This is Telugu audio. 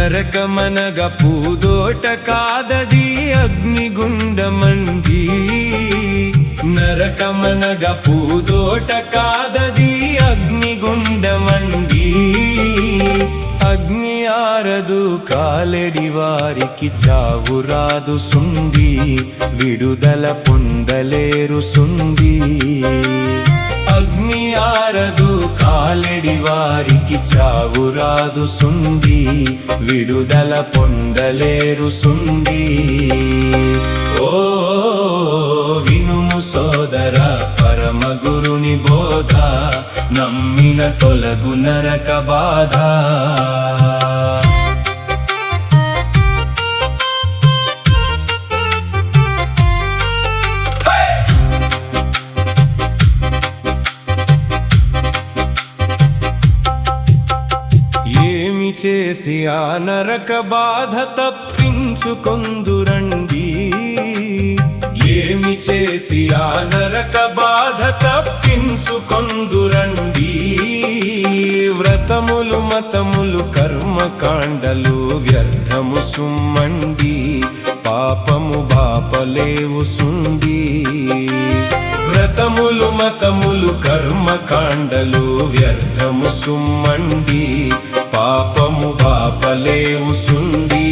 నరకమనగ పూదోట కాదది అగ్నిగుండమండి. నరకమనగ పూదోట కాదది అగ్నిగుండమండి. అగ్ని ఆరదు కాలెడి వారికి చావు రాదు సుండి, విడుదల పొందలేరు సుండి. అగ్ని ఆరదు కాలెడి వారికి చావు రాదు సుండి, విడుదల పొందలేరు సుండి. ఓ వినుము సోదర పరమ గురుని బోధ, నమ్మిన తొలగు నరక బాధ. ఏమి చేసి ఆ నరక బాధ తప్పించుకొందురండి. ఏమి చేసి ఆ నరక బాధ తప్పించుకొందురండి. వ్రతములు మతములు కర్మకాండలు వ్యర్థము సుమ్మండి, పాపము బాపలేవు సుండి. వ్రతములు మతములు కర్మకాండలు వ్యర్థము సుమ్మండి, పాపము బాపలేవు సుండి.